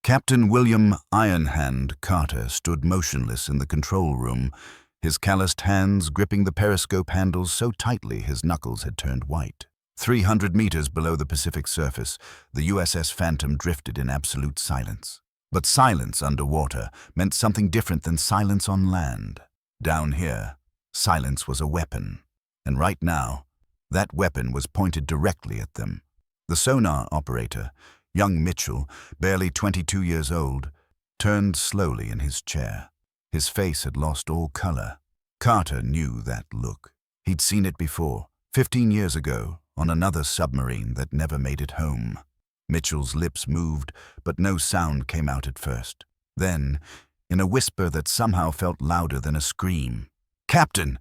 Captain William Ironhand Carter stood motionless in the control room, his calloused hands gripping the periscope handles so tightly his knuckles had turned white. 300 meters below the Pacific surface, the USS Phantom drifted in absolute silence. But silence underwater meant something different than silence on land. Down here, silence was a weapon. And right now, that weapon was pointed directly at them. The sonar operator, young Mitchell, barely 22 years old, turned slowly in his chair. His face had lost all color. Carter knew that look. He'd seen it before, 15 years ago, on another submarine that never made it home. Mitchell's lips moved, but no sound came out at first. Then, in a whisper that somehow felt louder than a scream, "Captain,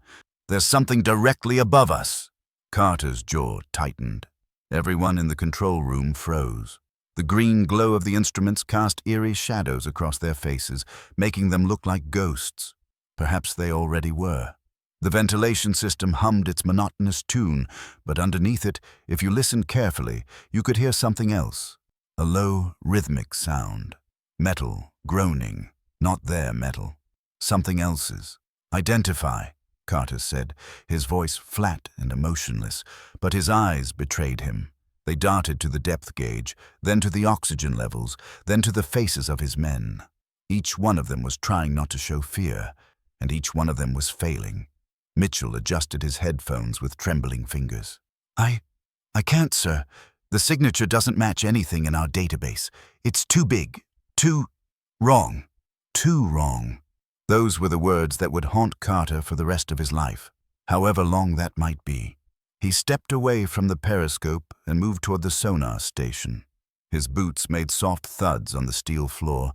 there's something directly above us." Carter's jaw tightened. Everyone in the control room froze. The green glow of the instruments cast eerie shadows across their faces, making them look like ghosts. Perhaps they already were. The ventilation system hummed its monotonous tune, but underneath it, if you listened carefully, you could hear something else. A low, rhythmic sound. Metal, groaning. Not their metal. Something else's. "Identify," Carter said, his voice flat and emotionless, but his eyes betrayed him. They darted to the depth gauge, then to the oxygen levels, then to the faces of his men. Each one of them was trying not to show fear, and each one of them was failing. Mitchell adjusted his headphones with trembling fingers. I can't, sir. The signature doesn't match anything in our database. It's too big. Too wrong. Too wrong." Those were the words that would haunt Carter for the rest of his life, however long that might be. He stepped away from the periscope and moved toward the sonar station. His boots made soft thuds on the steel floor,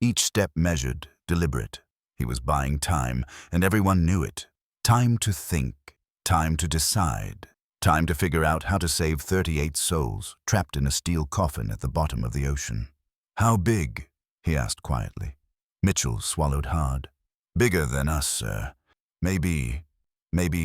each step measured, deliberate. He was buying time, and everyone knew it. Time to think, time to decide, time to figure out how to save 38 souls trapped in a steel coffin at the bottom of the ocean. "How big?" he asked quietly. Mitchell swallowed hard. "Bigger than us, sir. Maybe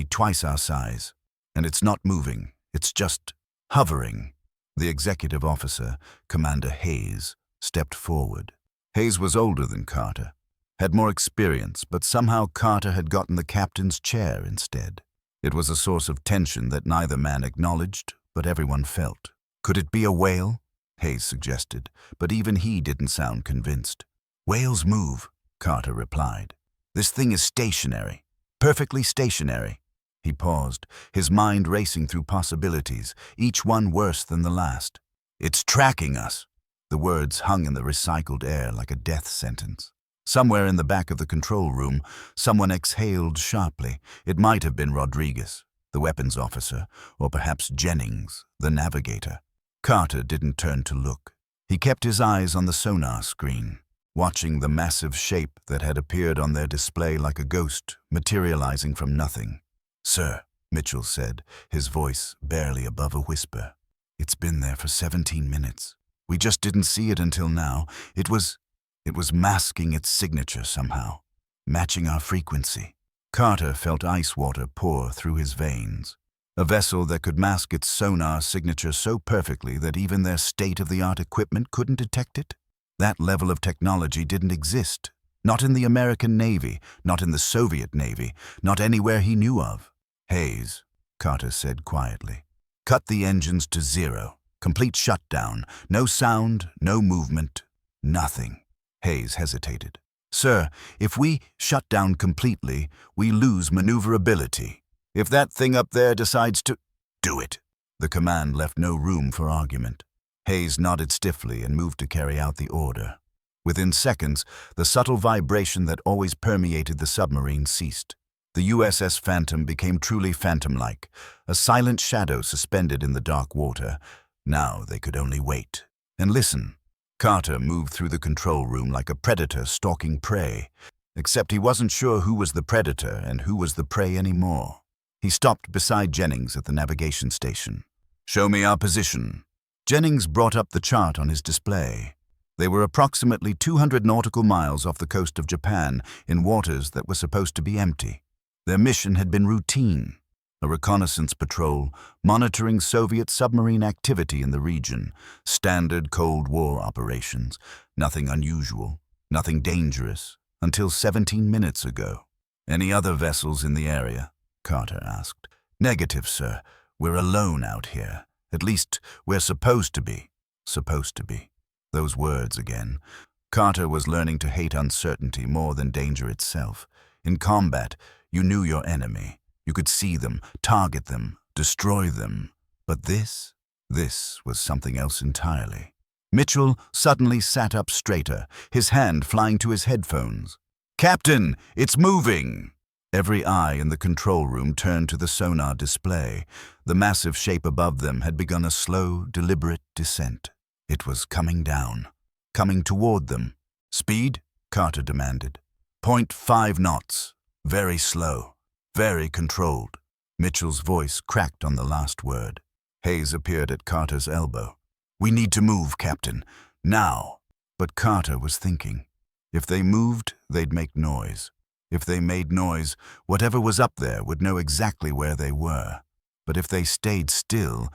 twice our size. And it's not moving, it's just hovering." The executive officer, Commander Hayes, stepped forward. Hayes was older than Carter, had more experience, but somehow Carter had gotten the captain's chair instead. It was a source of tension that neither man acknowledged, but everyone felt. "Could it be a whale?" Hayes suggested, but even he didn't sound convinced. "Whales move," Carter replied. "This thing is stationary, perfectly stationary." He paused, his mind racing through possibilities, each one worse than the last. "It's tracking us." The words hung in the recycled air like a death sentence. Somewhere in the back of the control room, someone exhaled sharply. It might have been Rodriguez, the weapons officer, or perhaps Jennings, the navigator. Carter didn't turn to look. He kept his eyes on the sonar screen, watching the massive shape that had appeared on their display like a ghost, materializing from nothing. "Sir," Mitchell said, his voice barely above a whisper. "It's been there for 17 minutes. We just didn't see it until now. It was masking its signature somehow, matching our frequency." Carter felt ice water pour through his veins. A vessel that could mask its sonar signature so perfectly that even their state-of-the-art equipment couldn't detect it? That level of technology didn't exist. Not in the American Navy, not in the Soviet Navy, not anywhere he knew of. "Hayes," Carter said quietly, "cut the engines to 0. Complete shutdown. No sound, no movement, nothing." Hayes hesitated. "Sir, if we shut down completely, we lose maneuverability. If that thing up there decides to—" "Do it." The command left no room for argument. Hayes nodded stiffly and moved to carry out the order. Within seconds, the subtle vibration that always permeated the submarine ceased. The USS Phantom became truly phantom-like, a silent shadow suspended in the dark water. Now they could only wait and listen. Carter moved through the control room like a predator stalking prey, except he wasn't sure who was the predator and who was the prey anymore. He stopped beside Jennings at the navigation station. "Show me our position." Jennings brought up the chart on his display. They were approximately 200 nautical miles off the coast of Japan in waters that were supposed to be empty. Their mission had been routine. a reconnaissance patrol monitoring Soviet submarine activity in the region. Standard Cold War operations. Nothing unusual, nothing dangerous, until 17 minutes ago. Any other vessels in the area? Carter asked. Negative, sir. We're alone out here. At least, we're supposed to be. Supposed to be. Those words again. Carter was learning to hate uncertainty more than danger itself. In combat, you knew your enemy. You could see them, target them, destroy them. But this was something else entirely. Mitchell suddenly sat up straighter, his hand flying to his headphones. "Captain, it's moving!" Every eye in the control room turned to the sonar display. The massive shape above them had begun a slow, deliberate descent. It was coming down, coming toward them. "Speed?" Carter demanded. "0.5 knots. Very slow. Very controlled." Mitchell's voice cracked on the last word. Hayes appeared at Carter's elbow. "We need to move, Captain. Now." But Carter was thinking. If they moved, they'd make noise. If they made noise, whatever was up there would know exactly where they were. But if they stayed still,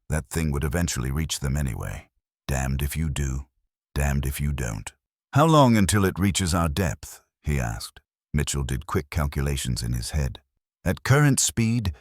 that thing would eventually reach them anyway. Damned if you do, damned if you don't. "How long until it reaches our depth?" he asked. Mitchell did quick calculations in his head. "At current speed,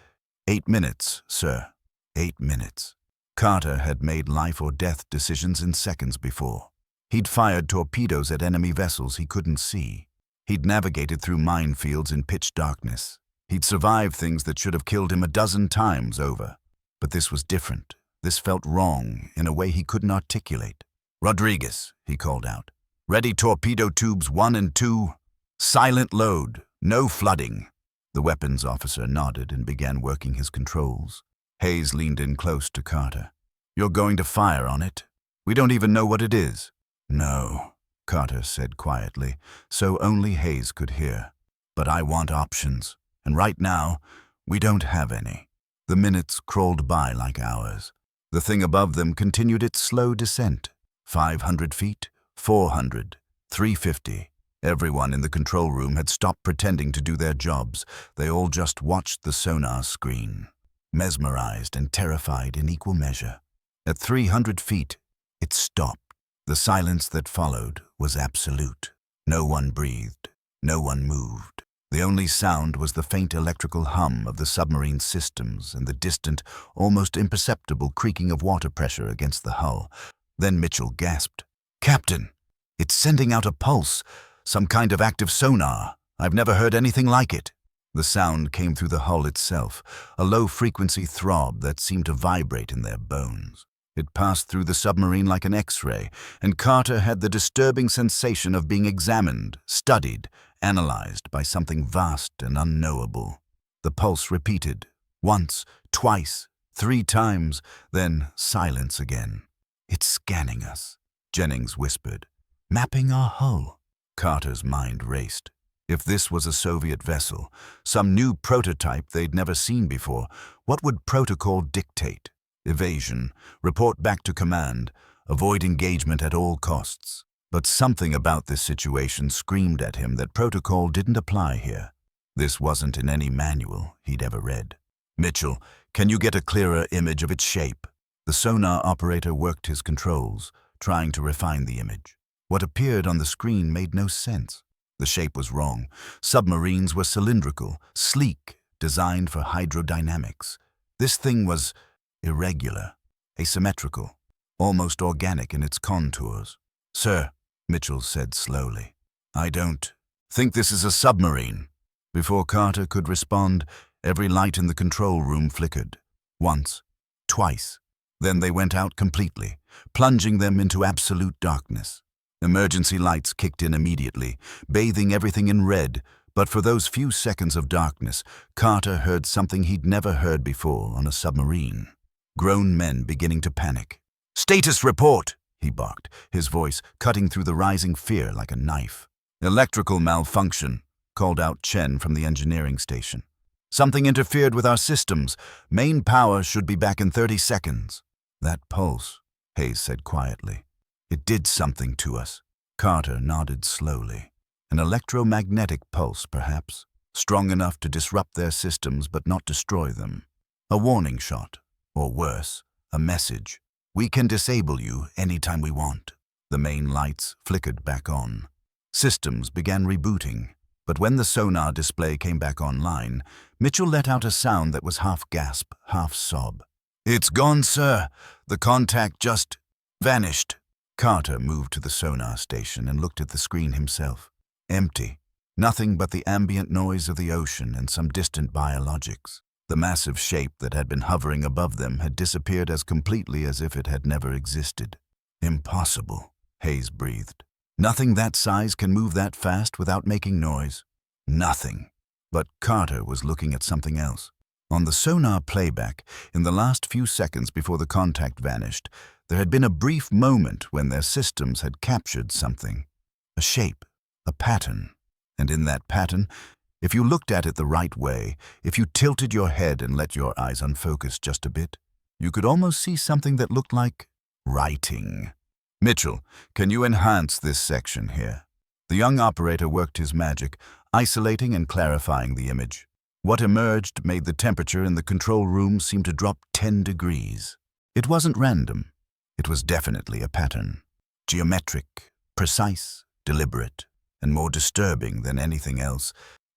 8 minutes, sir. 8 minutes." Carter had made life or death decisions in seconds before. He'd fired torpedoes at enemy vessels he couldn't see. He'd navigated through minefields in pitch darkness. He'd survived things that should have killed him a dozen times over. But this was different. This felt wrong in a way he couldn't articulate. "Rodriguez," he called out. "Ready torpedo tubes 1 and 2. Silent load. No flooding." The weapons officer nodded and began working his controls. Hayes leaned in close to Carter. "You're going to fire on it? We don't even know what it is." "No," Carter said quietly, so only Hayes could hear. "But I want options, and right now, we don't have any." The minutes crawled by like hours. The thing above them continued its slow descent. 500 feet, 400, 350. Everyone in the control room had stopped pretending to do their jobs. They all just watched the sonar screen, mesmerized and terrified in equal measure. At 300 feet, it stopped. The silence that followed was absolute. No one breathed. No one moved. The only sound was the faint electrical hum of the submarine systems and the distant, almost imperceptible creaking of water pressure against the hull. Then Mitchell gasped. "Captain, it's sending out a pulse, some kind of active sonar. I've never heard anything like it." The sound came through the hull itself, a low-frequency throb that seemed to vibrate in their bones. It passed through the submarine like an X-ray, and Carter had the disturbing sensation of being examined, studied, analyzed by something vast and unknowable. The pulse repeated, once, twice, 3 times, then silence again. "It's scanning us," Jennings whispered. "Mapping our hull." Carter's mind raced. If this was a Soviet vessel, some new prototype they'd never seen before, what would protocol dictate? Evasion, report back to command, avoid engagement at all costs. But something about this situation screamed at him that protocol didn't apply here. This wasn't in any manual he'd ever read. "Mitchell, can you get a clearer image of its shape?" The sonar operator worked his controls, trying to refine the image. What appeared on the screen made no sense. The shape was wrong. Submarines were cylindrical, sleek, designed for hydrodynamics. This thing was irregular, asymmetrical, almost organic in its contours. "Sir," Mitchell said slowly, "I don't think this is a submarine." Before Carter could respond, every light in the control room flickered. Once, twice. Then they went out completely, plunging them into absolute darkness. Emergency lights kicked in immediately, bathing everything in red, but for those few seconds of darkness, Carter heard something he'd never heard before on a submarine. Grown men beginning to panic. "Status report!" he barked, his voice cutting through the rising fear like a knife. "Electrical malfunction," called out Chen from the engineering station. "Something interfered with our systems. Main power should be back in 30 seconds. "That pulse," Hayes said quietly. "It did something to us." Carter nodded slowly. An electromagnetic pulse, perhaps. strong enough to disrupt their systems but not destroy them. A warning shot, or worse, a message. We can disable you anytime we want. The main lights flickered back on. Systems began rebooting, but when the sonar display came back online, Mitchell let out a sound that was half gasp, half sob. "It's gone, sir. The contact just vanished." Carter moved to the sonar station and looked at the screen himself. Empty. Nothing but the ambient noise of the ocean and some distant biologics. The massive shape that had been hovering above them had disappeared as completely as if it had never existed. "Impossible," Hayes breathed. "Nothing that size can move that fast without making noise. Nothing." But Carter was looking at something else. On the sonar playback, in the last few seconds before the contact vanished, there had been a brief moment when their systems had captured something. A shape, a pattern. And in that pattern, if you looked at it the right way, if you tilted your head and let your eyes unfocus just a bit, you could almost see something that looked like writing. "Mitchell, can you enhance this section here?" The young operator worked his magic, isolating and clarifying the image. What emerged made the temperature in the control room seem to drop 10 degrees. It wasn't random. It was definitely a pattern. Geometric, precise, deliberate, and more disturbing than anything else,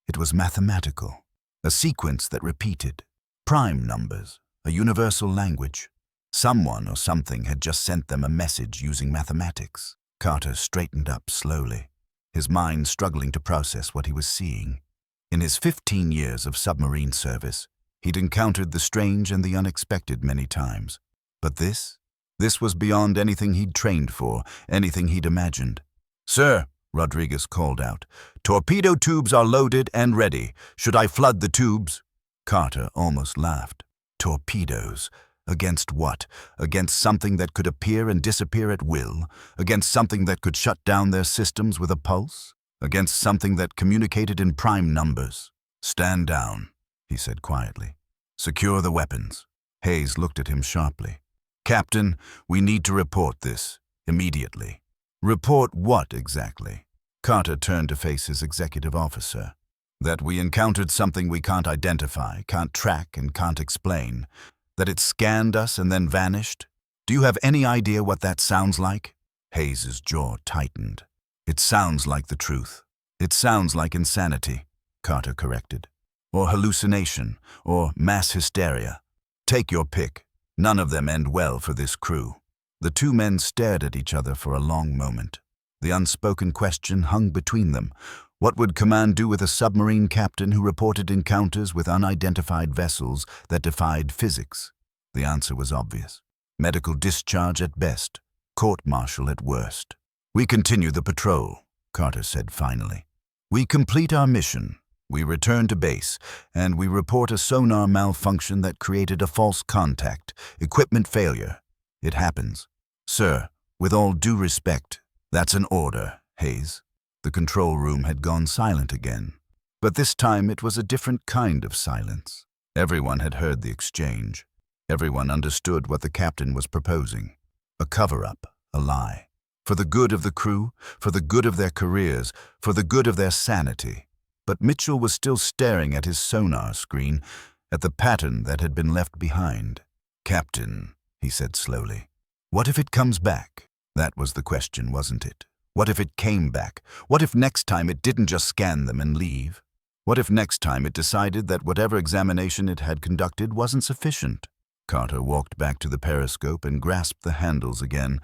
it was mathematical. A sequence that repeated. Prime numbers, a universal language. Someone or something had just sent them a message using mathematics. Carter straightened up slowly, his mind struggling to process what he was seeing. In his 15 years of submarine service, he'd encountered the strange and the unexpected many times. But this was beyond anything he'd trained for, anything he'd imagined. "Sir," Rodriguez called out, "torpedo tubes are loaded and ready. Should I flood the tubes?" Carter almost laughed. Torpedoes. Against what? Against something that could appear and disappear at will? Against something that could shut down their systems with a pulse? Against something that communicated in prime numbers? "Stand down," he said quietly. "Secure the weapons." Hayes looked at him sharply. "Captain, we need to report this, immediately." "Report what exactly?" Carter turned to face his executive officer. "That we encountered something we can't identify, can't track, and can't explain. That it scanned us and then vanished. Do you have any idea what that sounds like?" Hayes' jaw tightened. "It sounds like the truth. It sounds like insanity," Carter corrected. "Or hallucination, or mass hysteria. Take your pick. None of them end well for this crew." The two men stared at each other for a long moment. The unspoken question hung between them. What would command do with a submarine captain who reported encounters with unidentified vessels that defied physics? The answer was obvious. Medical discharge at best, court-martial at worst. "We continue the patrol," Carter said finally. "We complete our mission. We return to base, and we report a sonar malfunction that created a false contact, equipment failure. It happens. Sir, with all due respect, that's an order, Hayes." The control room had gone silent again, but this time it was a different kind of silence. Everyone had heard the exchange. Everyone understood what the captain was proposing. A cover-up, a lie. For the good of the crew, for the good of their careers, for the good of their sanity. But Mitchell was still staring at his sonar screen, at the pattern that had been left behind. "Captain," he said slowly, "what if it comes back?" That was the question, wasn't it? What if it came back? What if next time it didn't just scan them and leave? What if next time it decided that whatever examination it had conducted wasn't sufficient? Carter walked back to the periscope and grasped the handles again,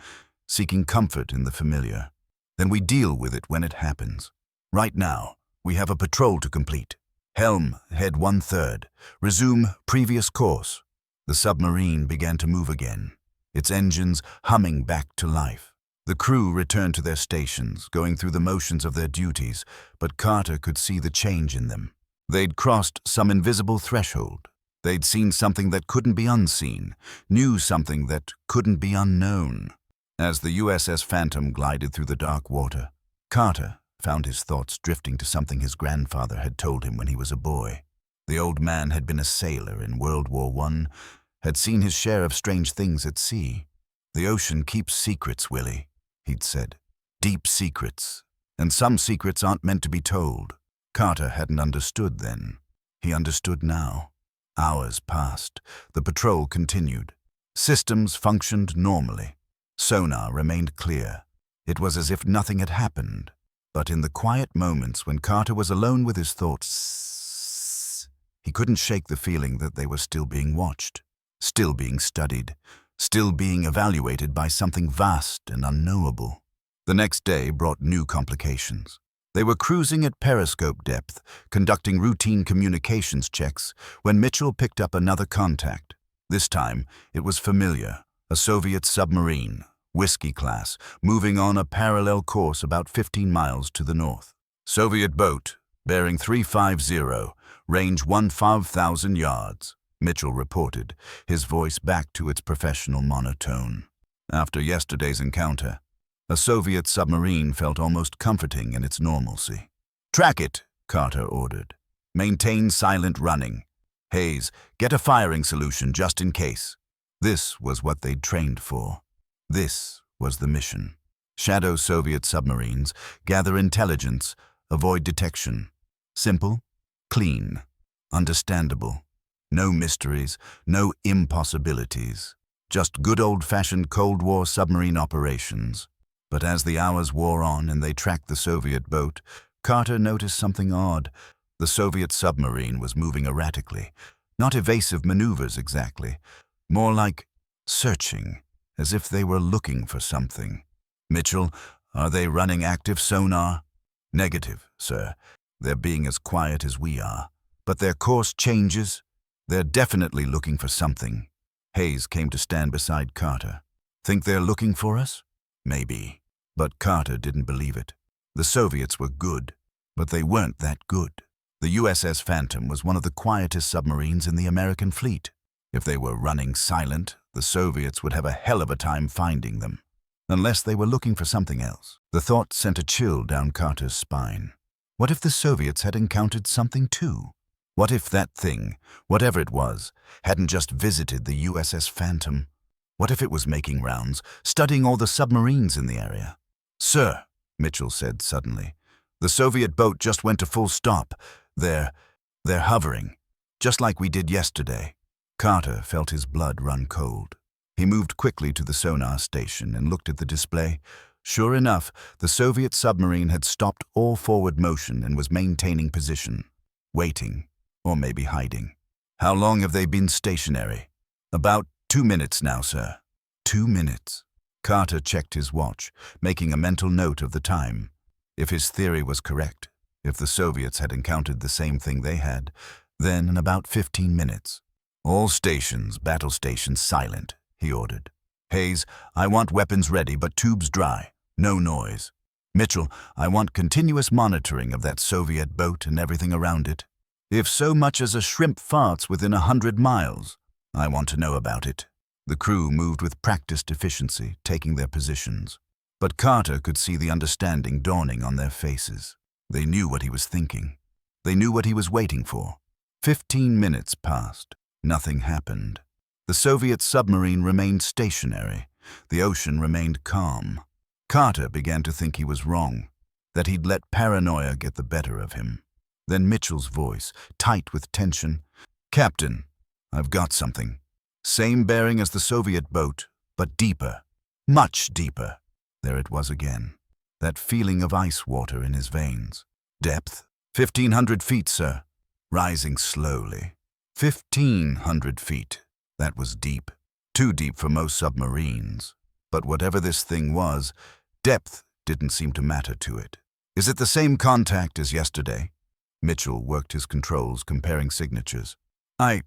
seeking comfort in the familiar. "Then we deal with it when it happens. Right now, we have a patrol to complete. Helm, head 1/3. Resume previous course." The submarine began to move again, its engines humming back to life. The crew returned to their stations, going through the motions of their duties, but Carter could see the change in them. They'd crossed some invisible threshold. They'd seen something that couldn't be unseen, knew something that couldn't be unknown. As the USS Phantom glided through the dark water, Carter found his thoughts drifting to something his grandfather had told him when he was a boy. The old man had been a sailor in World War I, had seen his share of strange things at sea. "The ocean keeps secrets, Willie," he'd said. "Deep secrets. And some secrets aren't meant to be told. Carter hadn't understood then. He understood now. Hours passed. The patrol continued. Systems functioned normally. Sonar remained clear. It was as if nothing had happened. But in the quiet moments when Carter was alone with his thoughts, he couldn't shake the feeling that they were still being watched, still being studied, still being evaluated by something vast and unknowable. The next day brought new complications. They were cruising at periscope depth, conducting routine communications checks, when Mitchell picked up another contact. This time, it was familiar, a Soviet submarine, Whiskey class, moving on a parallel course about 15 miles to the north. Soviet boat, bearing 350, range 15,000 yards, Mitchell reported, his voice back to its professional monotone. After yesterday's encounter, a Soviet submarine felt almost comforting in its normalcy. "Track it," Carter ordered. "Maintain silent running. Hayes, get a firing solution just in case." This was what they'd trained for. This was the mission. Shadow Soviet submarines, gather intelligence, avoid detection. Simple, clean, understandable. No mysteries, no impossibilities. Just good old-fashioned Cold War submarine operations. But as the hours wore on and they tracked the Soviet boat, Carter noticed something odd. The Soviet submarine was moving erratically. Not evasive maneuvers exactly. More like searching, as if they were looking for something. "Mitchell, are they running active sonar?" "Negative, sir. They're being as quiet as we are. But their course changes. They're definitely looking for something." Hayes came to stand beside Carter. "Think they're looking for us?" "Maybe." But Carter didn't believe it. The Soviets were good, but they weren't that good. The USS Phantom was one of the quietest submarines in the American fleet. If they were running silent, the Soviets would have a hell of a time finding them. Unless they were looking for something else. The thought sent a chill down Carter's spine. What if the Soviets had encountered something too? What if that thing, whatever it was, hadn't just visited the USS Phantom? What if it was making rounds, studying all the submarines in the area? "Sir," Mitchell said suddenly, "the Soviet boat just went to full stop. They're hovering, just like we did yesterday." Carter felt his blood run cold. He moved quickly to the sonar station and looked at the display. Sure enough, the Soviet submarine had stopped all forward motion and was maintaining position, waiting, or maybe hiding. "How long have they been stationary?" "About 2 minutes now, sir." 2 minutes. Carter checked his watch, making a mental note of the time. If his theory was correct, if the Soviets had encountered the same thing they had, then in about 15 minutes. "All stations, battle stations, silent," he ordered. "Hayes, I want weapons ready but tubes dry. No noise. Mitchell, I want continuous monitoring of that Soviet boat and everything around it. If so much as a shrimp farts within 100 miles, I want to know about it." The crew moved with practiced efficiency, taking their positions. But Carter could see the understanding dawning on their faces. They knew what he was thinking. They knew what he was waiting for. 15 minutes passed. Nothing happened. The Soviet submarine remained stationary. The ocean remained calm. Carter began to think he was wrong, that he'd let paranoia get the better of him. Then Mitchell's voice, tight with tension. "Captain, I've got something. Same bearing as the Soviet boat, but deeper. Much deeper." There it was again. That feeling of ice water in his veins. "Depth? 1,500 feet, sir." Rising slowly. 1,500 feet. That was deep. Too deep for most submarines. But whatever this thing was, depth didn't seem to matter to it. "Is it the same contact as yesterday?" Mitchell worked his controls, comparing signatures. I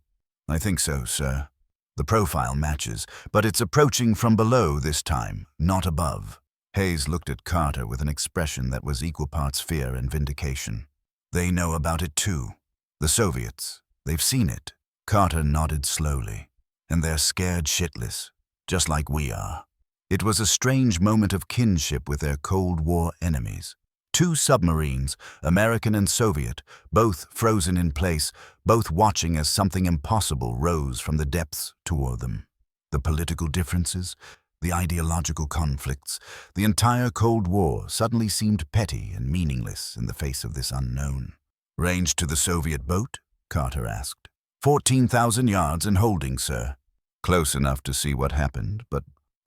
think so, sir. The profile matches, but it's approaching from below this time, not above." Hayes looked at Carter with an expression that was equal parts fear and vindication. "They know about it too. The Soviets. They've seen it." Carter nodded slowly. "And they're scared shitless, just like we are." It was a strange moment of kinship with their Cold War enemies. 2 submarines, American and Soviet, both frozen in place, both watching as something impossible rose from the depths toward them. The political differences, the ideological conflicts, the entire Cold War suddenly seemed petty and meaningless in the face of this unknown. Range to the Soviet boat? Carter asked. 14,000 yards and holding, sir. Close enough to see what happened, but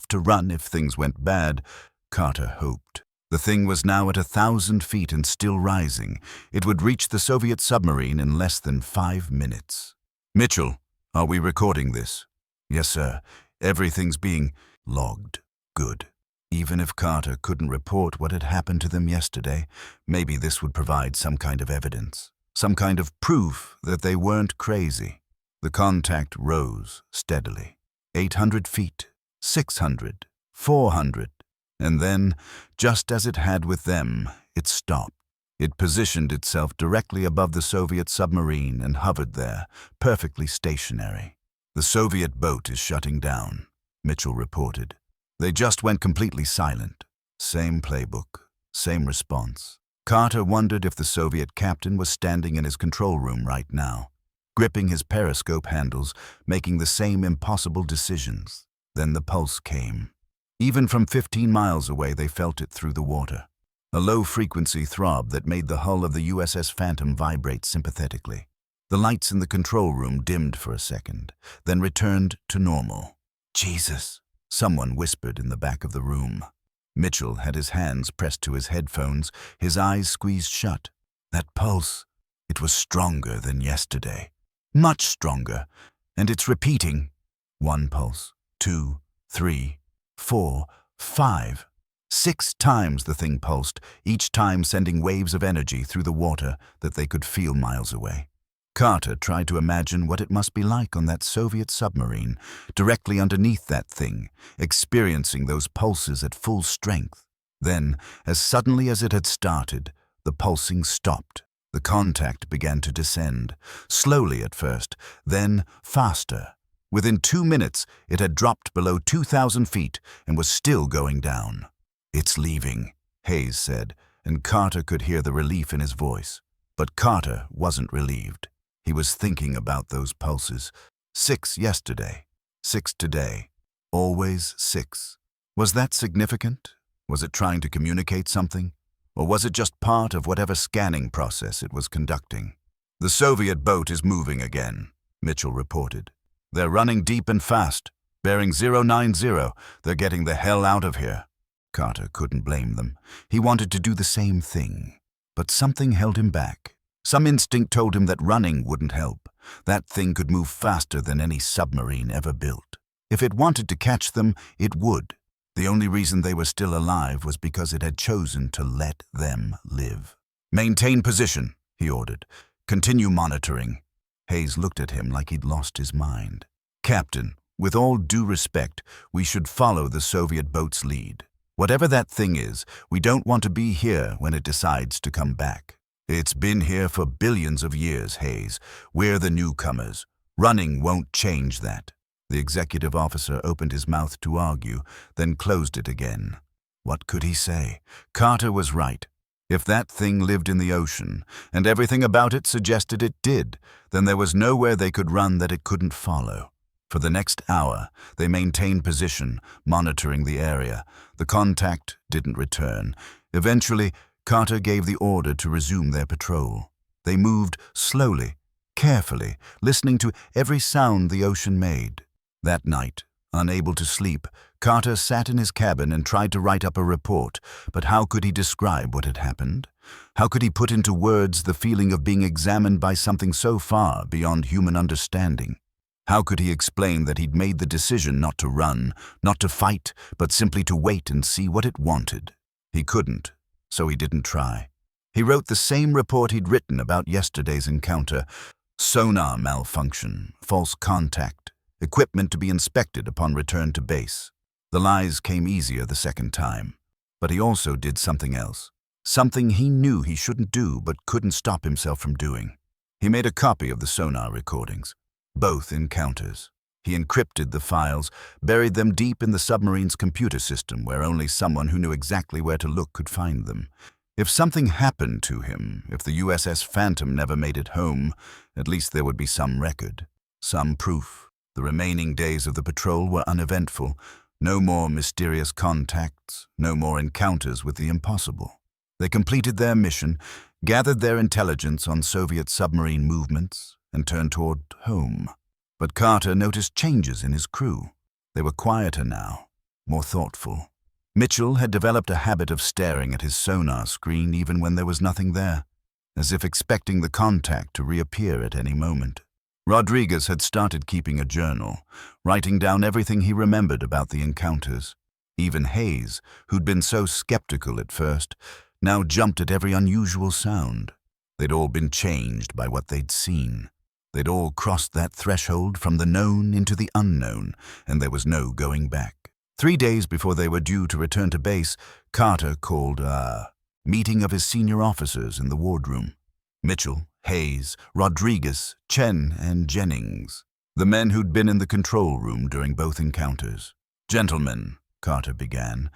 to run if things went bad, Carter hoped. The thing was now at 1,000 feet and still rising. It would reach the Soviet submarine in less than 5 minutes. Mitchell, are we recording this? Yes, sir. Everything's being logged. Good. Even if Carter couldn't report what had happened to them yesterday, maybe this would provide some kind of evidence, some kind of proof that they weren't crazy. The contact rose steadily. 800 feet, 600, 400, and then, just as it had with them, it stopped. It positioned itself directly above the Soviet submarine and hovered there, perfectly stationary. The Soviet boat is shutting down, Mitchell reported. They just went completely silent. Same playbook, same response. Carter wondered if the Soviet captain was standing in his control room right now, gripping his periscope handles, making the same impossible decisions. Then the pulse came. Even from 15 miles away, they felt it through the water. A low-frequency throb that made the hull of the USS Phantom vibrate sympathetically. The lights in the control room dimmed for a second, then returned to normal. Jesus, someone whispered in the back of the room. Mitchell had his hands pressed to his headphones, his eyes squeezed shut. That pulse, it was stronger than yesterday. Much stronger, and it's repeating. 1 pulse, 2, 3, 4, 5. 6 times the thing pulsed, each time sending waves of energy through the water that they could feel miles away. Carter tried to imagine what it must be like on that Soviet submarine, directly underneath that thing, experiencing those pulses at full strength. Then, as suddenly as it had started, the pulsing stopped. The contact began to descend, slowly at first, then faster. Within 2 minutes, it had dropped below 2,000 feet and was still going down. "It's leaving," Hayes said, and Carter could hear the relief in his voice. But Carter wasn't relieved. He was thinking about those pulses. 6 yesterday, 6 today, always 6. Was that significant? Was it trying to communicate something? Or was it just part of whatever scanning process it was conducting? "The Soviet boat is moving again," Mitchell reported. "They're running deep and fast, bearing 090. They're getting the hell out of here." Carter couldn't blame them. He wanted to do the same thing. But something held him back. Some instinct told him that running wouldn't help. That thing could move faster than any submarine ever built. If it wanted to catch them, it would. The only reason they were still alive was because it had chosen to let them live. "Maintain position," he ordered. "Continue monitoring." Hayes looked at him like he'd lost his mind. "Captain, with all due respect, we should follow the Soviet boat's lead. Whatever that thing is, we don't want to be here when it decides to come back. It's been here for billions of years, Hayes. We're the newcomers. Running won't change that." The executive officer opened his mouth to argue, then closed it again. What could he say? Carter was right. If that thing lived in the ocean, and everything about it suggested it did, then there was nowhere they could run that it couldn't follow. For the next hour, they maintained position, monitoring the area. The contact didn't return. Eventually, Carter gave the order to resume their patrol. They moved slowly, carefully, listening to every sound the ocean made. That night, unable to sleep, Carter sat in his cabin and tried to write up a report, but how could he describe what had happened? How could he put into words the feeling of being examined by something so far beyond human understanding? How could he explain that he'd made the decision not to run, not to fight, but simply to wait and see what it wanted? He couldn't, so he didn't try. He wrote the same report he'd written about yesterday's encounter: sonar malfunction, false contact, equipment to be inspected upon return to base. The lies came easier the second time. But he also did something else, something he knew he shouldn't do but couldn't stop himself from doing. He made a copy of the sonar recordings, both encounters. He encrypted the files, buried them deep in the submarine's computer system where only someone who knew exactly where to look could find them. If something happened to him, if the USS Phantom never made it home, at least there would be some record, some proof. The remaining days of the patrol were uneventful. No more mysterious contacts, no more encounters with the impossible. They completed their mission, gathered their intelligence on Soviet submarine movements, and turned toward home. But Carter noticed changes in his crew. They were quieter now, more thoughtful. Mitchell had developed a habit of staring at his sonar screen even when there was nothing there, as if expecting the contact to reappear at any moment. Rodriguez had started keeping a journal, writing down everything he remembered about the encounters. Even Hayes, who'd been so skeptical at first, now jumped at every unusual sound. They'd all been changed by what they'd seen. They'd all crossed that threshold from the known into the unknown, and there was no going back. 3 days before they were due to return to base, Carter called a meeting of his senior officers in the wardroom. Mitchell, Hayes, Rodriguez, Chen, and Jennings, the men who'd been in the control room during both encounters. "Gentlemen," Carter began,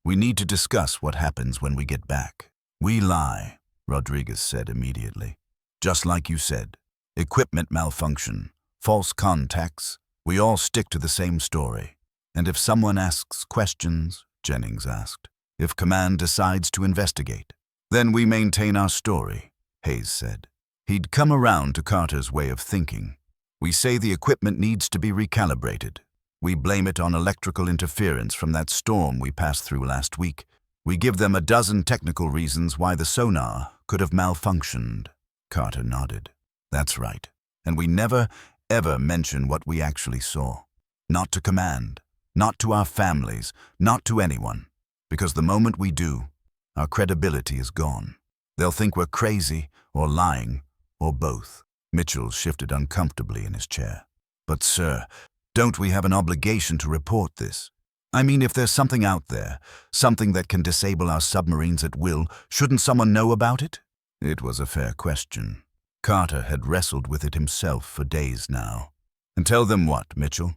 "we need to discuss what happens when we get back." "We lie," Rodriguez said immediately. "Just like you said. Equipment malfunction, false contacts, we all stick to the same story. And if someone asks questions," Jennings asked, "if command decides to investigate, then we maintain our story," Hayes said. He'd come around to Carter's way of thinking. "We say the equipment needs to be recalibrated. We blame it on electrical interference from that storm we passed through last week. We give them a dozen technical reasons why the sonar could have malfunctioned." Carter nodded. "That's right. And we never, ever mention what we actually saw. Not to command, not to our families, not to anyone. Because the moment we do, our credibility is gone. They'll think we're crazy, or lying, or both." Mitchell shifted uncomfortably in his chair. "But sir, don't we have an obligation to report this? I mean, if there's something out there, something that can disable our submarines at will, shouldn't someone know about it?" It was a fair question. Carter had wrestled with it himself for days now. "And tell them what, Mitchell?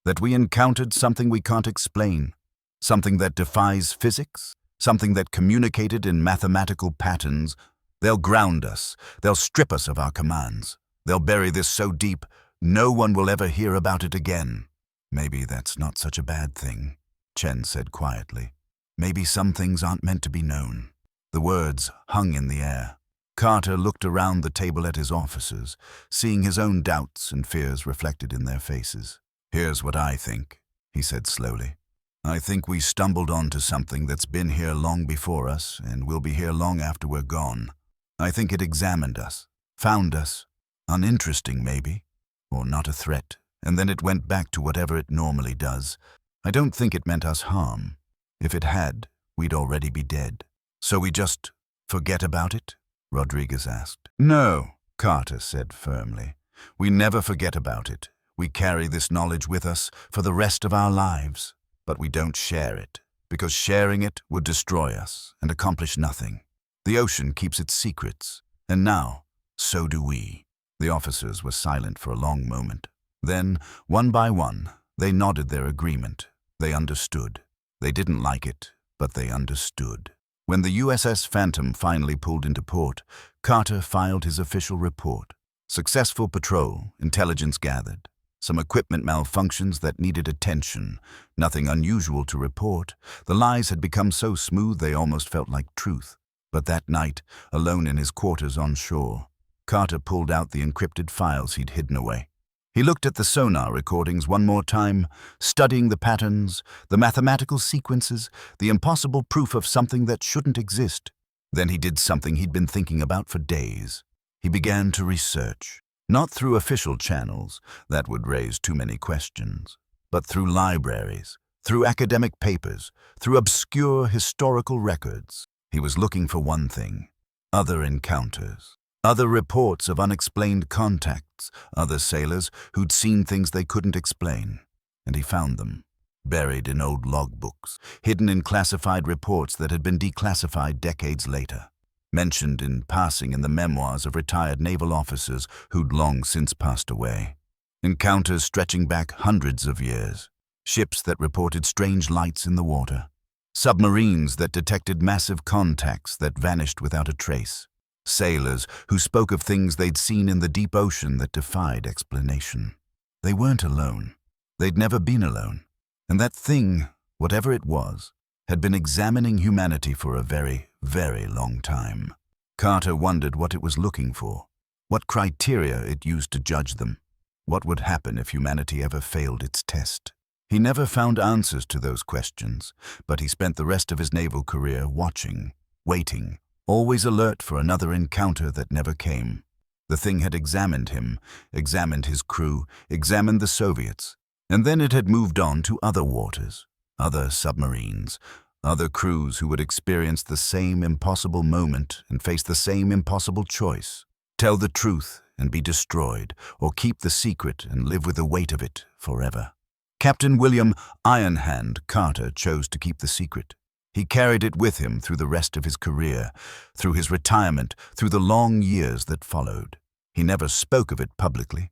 That we encountered something we can't explain? Something that defies physics? Something that communicated in mathematical patterns? They'll ground us. They'll strip us of our commands. They'll bury this so deep, no one will ever hear about it again." "Maybe that's not such a bad thing," Chen said quietly. "Maybe some things aren't meant to be known." The words hung in the air. Carter looked around the table at his officers, seeing his own doubts and fears reflected in their faces. "Here's what I think," he said slowly. "I think we stumbled onto something that's been here long before us and will be here long after we're gone. I think it examined us, found us, uninteresting maybe, or not a threat, and then it went back to whatever it normally does. I don't think it meant us harm. If it had, we'd already be dead. So we just forget about it?" Rodriguez asked. "No," Carter said firmly. "We never forget about it. We carry this knowledge with us for the rest of our lives. But we don't share it, because sharing it would destroy us and accomplish nothing. The ocean keeps its secrets, and now, so do we." The officers were silent for a long moment. Then, one by one, they nodded their agreement. They understood. They didn't like it, but they understood. When the USS Phantom finally pulled into port, Carter filed his official report. Successful patrol, intelligence gathered. Some equipment malfunctions that needed attention. Nothing unusual to report. The lies had become so smooth they almost felt like truth. But that night, alone in his quarters on shore, Carter pulled out the encrypted files he'd hidden away. He looked at the sonar recordings one more time, studying the patterns, the mathematical sequences, the impossible proof of something that shouldn't exist. Then he did something he'd been thinking about for days. He began to research. Not through official channels, that would raise too many questions, but through libraries, through academic papers, through obscure historical records. He was looking for one thing: other encounters. Other reports of unexplained contacts, other sailors who'd seen things they couldn't explain. And he found them, buried in old logbooks, hidden in classified reports that had been declassified decades later, mentioned in passing in the memoirs of retired naval officers who'd long since passed away. Encounters stretching back hundreds of years, ships that reported strange lights in the water, submarines that detected massive contacts that vanished without a trace. Sailors who spoke of things they'd seen in the deep ocean that defied explanation. They weren't alone. They'd never been alone. And that thing, whatever it was, had been examining humanity for a very, very long time. Carter wondered what it was looking for, what criteria it used to judge them. What would happen if humanity ever failed its test? He never found answers to those questions, but he spent the rest of his naval career watching, waiting, always alert for another encounter that never came. The thing had examined him, examined his crew, examined the Soviets, and then it had moved on to other waters, other submarines, other crews who would experience the same impossible moment and face the same impossible choice. Tell the truth and be destroyed, or keep the secret and live with the weight of it forever. Captain William "Iron Hand" Carter chose to keep the secret. He carried it with him through the rest of his career, through his retirement, through the long years that followed. He never spoke of it publicly,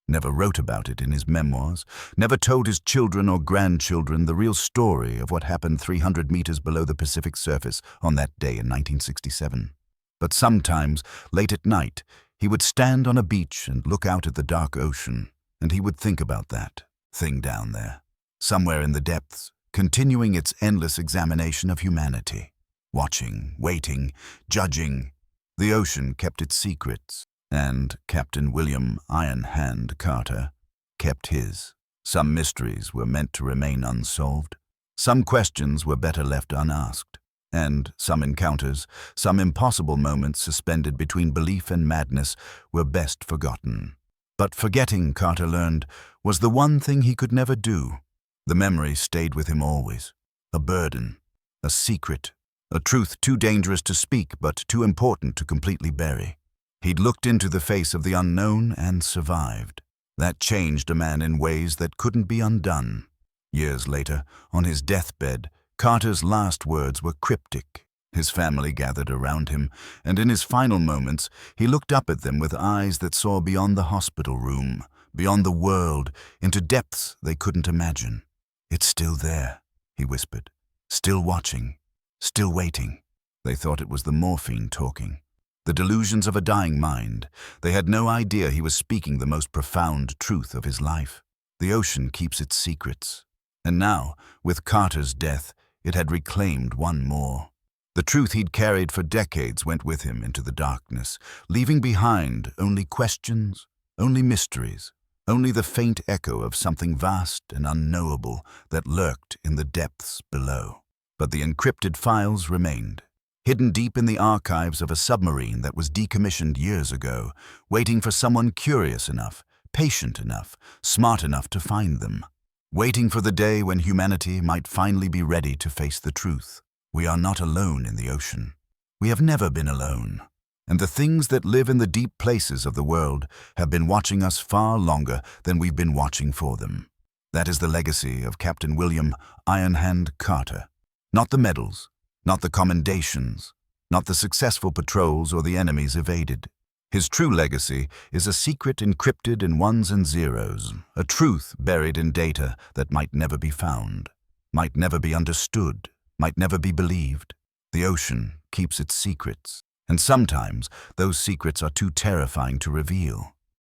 never wrote about it in his memoirs, never told his children or grandchildren the real story of what happened 300 meters below the Pacific surface on that day in 1967. But sometimes, late at night, he would stand on a beach and look out at the dark ocean, and he would think about that thing down there, somewhere in the depths, continuing its endless examination of humanity. Watching, waiting, judging. The ocean kept its secrets, and Captain William "Iron Hand" Carter kept his. Some mysteries were meant to remain unsolved. Some questions were better left unasked. And some encounters, some impossible moments suspended between belief and madness, were best forgotten. But forgetting, Carter learned, was the one thing he could never do. The memory stayed with him always. A burden, a secret, a truth too dangerous to speak but too important to completely bury. He'd looked into the face of the unknown and survived. That changed a man in ways that couldn't be undone. Years later, on his deathbed, Carter's last words were cryptic. His family gathered around him, and in his final moments, he looked up at them with eyes that saw beyond the hospital room, beyond the world, into depths they couldn't imagine. "It's still there," he whispered. "Still watching, still waiting." They thought it was the morphine talking. The delusions of a dying mind. They had no idea he was speaking the most profound truth of his life. The ocean keeps its secrets. And now, with Carter's death, it had reclaimed one more. The truth he'd carried for decades went with him into the darkness, leaving behind only questions, only mysteries, only the faint echo of something vast and unknowable that lurked in the depths below. But the encrypted files remained, hidden deep in the archives of a submarine that was decommissioned years ago, waiting for someone curious enough, patient enough, smart enough to find them. Waiting for the day when humanity might finally be ready to face the truth. We are not alone in the ocean. We have never been alone. And the things that live in the deep places of the world have been watching us far longer than we've been watching for them. That is the legacy of Captain William "Iron Hand" Carter. Not the medals, not the commendations, not the successful patrols or the enemies evaded. His true legacy is a secret encrypted in ones and zeros, a truth buried in data that might never be found, might never be understood, might never be believed. The ocean keeps its secrets, and sometimes those secrets are too terrifying to reveal.